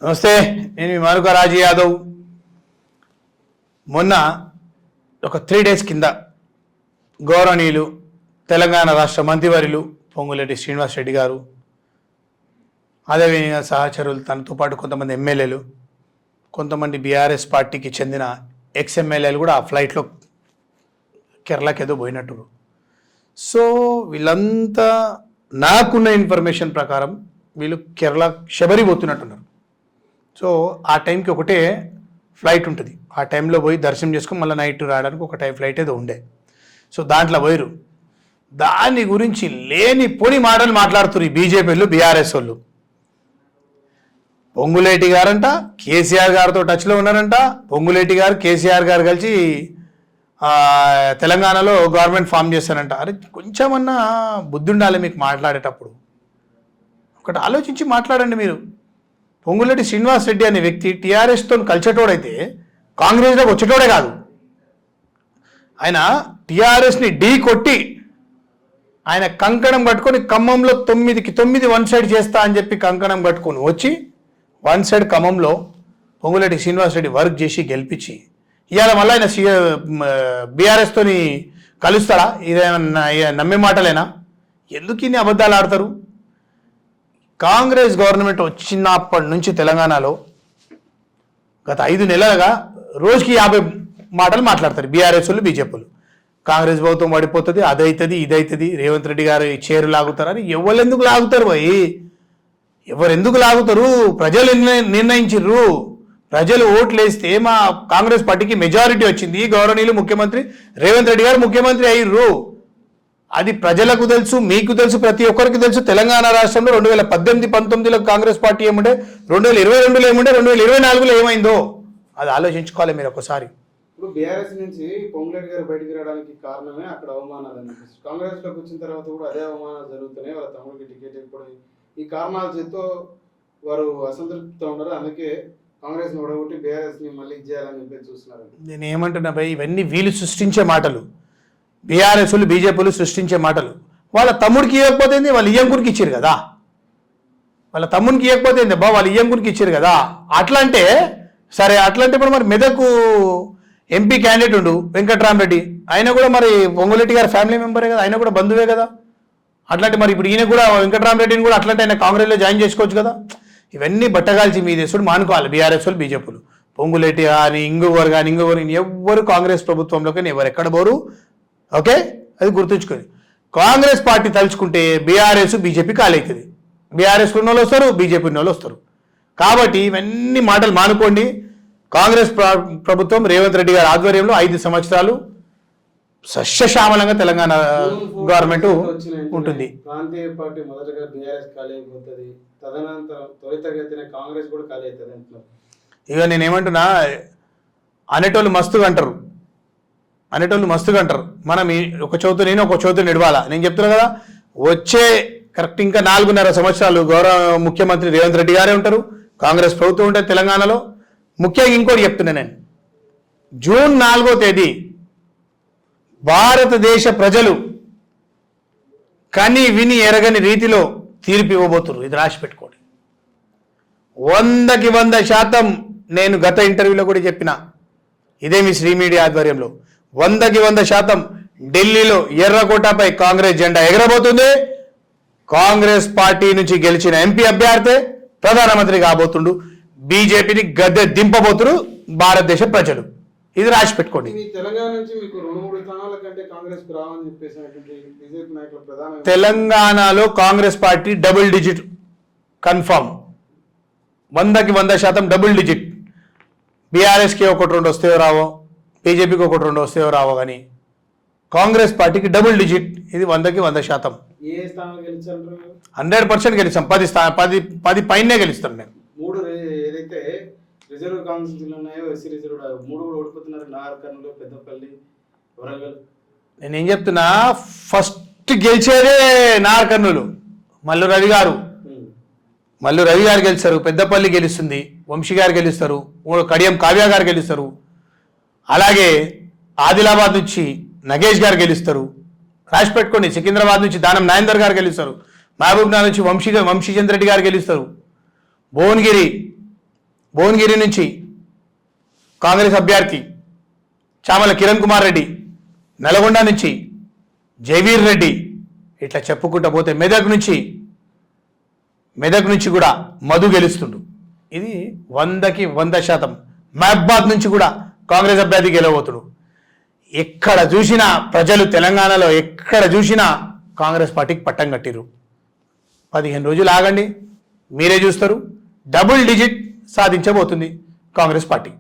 నమస్తే, నేను మీ మరొక రాజీ యాదవ్. మొన్న ఒక 3 days కింద గౌరవనీయులు తెలంగాణ రాష్ట్ర మంత్రివర్యులు పొంగులేటి శ్రీనివాస్ రెడ్డి గారు, అదేవిధంగా సహచరులు, తనతో పాటు కొంతమంది ఎమ్మెల్యేలు, కొంతమంది బీఆర్ఎస్ పార్టీకి చెందిన ఎమ్మెల్యేలు కూడా ఆ ఫ్లైట్లో కేరళకి ఏదో పోయినట్టు. సో వీళ్ళంతా నాకున్న ఇన్ఫర్మేషన్ ప్రకారం వీళ్ళు కేరళ శబరి పోతున్నట్టున్నారు. సో ఆ టైంకి ఒకటే ఫ్లైట్ ఉంటుంది, ఆ టైంలో పోయి దర్శనం చేసుకొని మళ్ళీ నైట్ రావడానికి ఒక ఫ్లైట్ ఏదో ఉండే. సో దాంట్లో పోయిరు. దాని గురించి లేని పొని మాటలు మాట్లాడుతున్నారు ఈ బీజేపీలు, బీఆర్ఎస్ వాళ్ళు. పొంగులేటి గారంట కేసీఆర్ గారితో టచ్లో ఉన్నారంట. పొంగులేటి గారు కేసీఆర్ గారు కలిసి తెలంగాణలో గవర్నమెంట్ ఫామ్ చేస్తారంట. అరే కొంచెమన్నా బుద్ధి ఉండాలి మీకు మాట్లాడేటప్పుడు. ఒకటి ఆలోచించి మాట్లాడండి మీరు. పొంగులేటి శ్రీనివాస్ రెడ్డి అనే వ్యక్తి టీఆర్ఎస్తో కలిసేటోడైతే కాంగ్రెస్లోకి వచ్చేటోడే కాదు. ఆయన టీఆర్ఎస్ని ఢీ కొట్టి ఆయన కంకణం కట్టుకొని ఖమ్మంలో 9కి 9 వన్ సైడ్ చేస్తా అని చెప్పి కంకణం కట్టుకొని వచ్చి వన్ సైడ్ ఖమ్మంలో పొంగులేటి శ్రీనివాస్ రెడ్డి వర్క్ చేసి గెలిపించి ఇవాళ మళ్ళీ ఆయన బీఆర్ఎస్తోని కలుస్తారా? ఇదేమన్నా నమ్మే మాటలేనా? ఎందుకు ఇన్ని అబద్ధాలు ఆడతారు? కాంగ్రెస్ గవర్నమెంట్ వచ్చినప్పటి నుంచి తెలంగాణలో గత 5 నెలలుగా రోజుకి 50 మాటలు మాట్లాడతారు బీఆర్ఎస్ వాళ్ళు, బీజేపీలు. కాంగ్రెస్ ప్రభుత్వం పడిపోతుంది, అదవుతుంది, ఇదవుతుంది, రేవంత్ రెడ్డి గారు చేరు లాగుతారని. ఎవరెందుకు లాగుతారు భయ్? ఎవరెందుకు లాగుతారు? ప్రజలు నిర్ణయించిర్రు. ప్రజలు ఓట్లు వేస్తే మా కాంగ్రెస్ పార్టీకి మెజారిటీ వచ్చింది. గౌరవనీయులు ముఖ్యమంత్రి రేవంత్ రెడ్డి గారు ముఖ్యమంత్రి అయ్యిర్రు. అది ప్రజలకు తెలుసు, మీకు తెలుసు, ప్రతి ఒక్కరికి తెలుసు. తెలంగాణ రాష్ట్రంలో 2018-19లో కాంగ్రెస్ పార్టీ ఏముండే, 2022లో ఏముండే, 2024లో ఏమైందో అది ఆలోచించుకోవాలి మీరు ఒకసారి. ఇప్పుడు బీఆర్ఎస్ నుంచి పొంగులేటి గారు బయటికి రావడానికి కారణమే అక్కడ అవమానాలు అనిపిస్తుంది. కాంగ్రెస్ లోకి వచ్చిన తర్వాత కూడా అదే అవమానాలు జరుగుతున్నాయి. వాళ్ళ తమ్ముడికి టికెట్ ఇప్పుడు ఈ కారణాల చేత వారు అసంతృప్తితో ఉన్నారు. అందుకే కాంగ్రెస్ ని ఓడగొట్టి బీఆర్ఎస్ ని మళ్ళీ ఇచ్చేయాలని చెప్పి చూస్తున్నారు. నేను ఏమంటున్నా భయ్, ఇవన్నీ వీళ్ళు సృష్టించే మాటలు. బీఆర్ఎస్లు, బీజేపీలు సృష్టించే మాటలు. వాళ్ళ తమ్ముడికి ఇవ్వకపోతే వాళ్ళ ఇయ్యంకునికి ఇచ్చారు కదా. వాళ్ళ తమ్మునికి ఇవ్వకపోతే వాళ్ళ ఇయ్యంకునికి ఇచ్చారు కదా. అట్లంటే సరే, అట్లంటే ఇప్పుడు మరి మెదకు ఎంపీ క్యాండిడేట్ ఉండు వెంకట్రామరెడ్డి, ఆయన కూడా మరి పొంగులేటి గారి ఫ్యామిలీ మెంబరే కదా, ఆయన కూడా బంధువే కదా. అట్లాంటి మరి ఇప్పుడు ఈయన కూడా వెంకట్రామరెడ్డిని కూడా అట్లాంటి ఆయన కాంగ్రెస్లో జాయిన్ చేసుకోవచ్చు కదా. ఇవన్నీ బట్టగాల్చి మీ దేశుడు మానుకోవాలి బీఆర్ఎస్ వాళ్ళు, బీజేపీలు. పొంగులేటి కానీ ఇంకొకరు ఎవ్వరు కాంగ్రెస్ ప్రభుత్వంలోకి ఎవరు ఎక్కడ పోరు. ఓకే, అది గుర్తుంచుకొని కాంగ్రెస్ పార్టీ తలుచుకుంటే బీఆర్ఎస్ బీజేపీ కాలవుతుంది. బీఆర్ఎస్ ఉన్న వాళ్ళు వస్తారు, బీజేపీ ఉన్న వాళ్ళు వస్తారు. కాబట్టి ఇవన్నీ మాటలు మానుకోండి. కాంగ్రెస్ ప్రభుత్వం రేవంత్ రెడ్డి గారి ఆధ్వర్యంలో 5 సంవత్సరాలు సస్యశ్యామలంగా తెలంగాణ గవర్నమెంట్ ఉంటుంది. ప్రాంతీయ పార్టీ మొదటగా బీఆర్ఎస్ ఖాళీ అయిపోతుంది, తదనంతరం త్వరితగతిన కాంగ్రెస్ కూడా ఖాళీ అవుతుంది అంటున్నారు. ఇక నేనేమంటున్నా, అనేటోళ్ళు మస్తుగా అంటారు. మనం ఒక చోటు నేను ఒక చోటు నిడవాలా. నేను చెప్తున్నా కదా, వచ్చే కరెక్ట్ ఇంకా 4.5 సంవత్సరాలు గౌరవ ముఖ్యమంత్రి రేవంత్ రెడ్డి గారే ఉంటారు, కాంగ్రెస్ ప్రభుత్వం ఉంటుంది తెలంగాణలో. ముఖ్యంగా ఇంకోటి చెప్తున్నా నేను, జూన్ 4వ తేదీ భారతదేశ ప్రజలు కని విని ఎరగని రీతిలో తీర్పు ఇవ్వబోతున్నారు. ఇది రాసి పెట్టుకోండి. 100కి 100% నేను గత ఇంటర్వ్యూలో కూడా చెప్పిన, ఇదే మీ శ్రీ మీడియా ఆధ్వర్యంలో, 100కి 100% ఢిల్లీలో ఎర్రకోటపై కాంగ్రెస్ జెండా ఎగరబోతుంది. కాంగ్రెస్ పార్టీ నుంచి గెలిచిన ఎంపీ అభ్యర్థి ప్రధానమంత్రి కాబోతుండు. బీజేపీని గద్దె దింపబోతున్నారు భారతదేశ ప్రజలు. ఇది రాసి పెట్టుకోండి. తెలంగాణ నుంచి మీకు 2-3 స్థానాల కంటే కాంగ్రెస్ రావని చెప్పేసి బీజేపీ నాయకులు ప్రధాన తెలంగాణలో Congress party double digit confirm. 100కి 100% డబుల్ డిజిట్. బీఆర్ఎస్కి 1-2 వస్తాయో రావో, బీజేపీకి 1-2 వస్తాయో రావో, కానీ కాంగ్రెస్ పార్టీకి డబుల్ డిజిట్. ఇది 100కి 100%. ఏ స్థానాలు గెలిచారు? 100% గెలిచాం. 10 పైనే గెలుస్తాం మేము. 3 ఏదైతే రిజర్వ్ కౌన్సిల్ ఉన్నాయో, ఎస్సీ రిజర్వ్ 3 కూడా ఓడిపోతున్నారు. నాగర్ కర్నూలు, పెద్దపల్లి, వరంగల్. నేనేం చెప్తున్నా, ఫస్ట్ గెలిచేదే నాగర్ కర్నూలు. మల్లు రవి గారు గెలుస్తారు, పెద్దపల్లి గెలుస్తుంది, వంశీ గారు గెలుస్తారు, కడియం కావ్య గారు గెలుస్తారు. అలాగే ఆదిలాబాద్ నుంచి నగేష్ గారు గెలుస్తారు. రాసి పెట్టుకోండి. సికింద్రాబాద్ నుంచి దానం నాయందర్ గారు గెలుస్తారు. మహబూబ్నగర్ నుంచి వంశీచంద్ర రెడ్డి గారు గెలుస్తారు. భువనగిరి భువనగిరి నుంచి కాంగ్రెస్ అభ్యర్థి చామల కిరణ్ కుమార్ రెడ్డి, నల్గొండ నుంచి జయవీర్ రెడ్డి, ఇట్లా చెప్పుకుంటూ పోతే మెదక్ నుంచి కూడా మధు గెలుస్తుండు. ఇది 100కి 100%. మహబాద్ నుంచి కూడా కాంగ్రెస్ అభ్యర్థి గెలవబోతుడు. ఎక్కడ చూసినా ప్రజలు తెలంగాణలో ఎక్కడ చూసినా కాంగ్రెస్ పార్టీకి పట్టం కట్టిరు. 15 రోజులు ఆగండి, మీరే చూస్తారు. డబుల్ డిజిట్ సాధించబోతుంది కాంగ్రెస్ పార్టీ.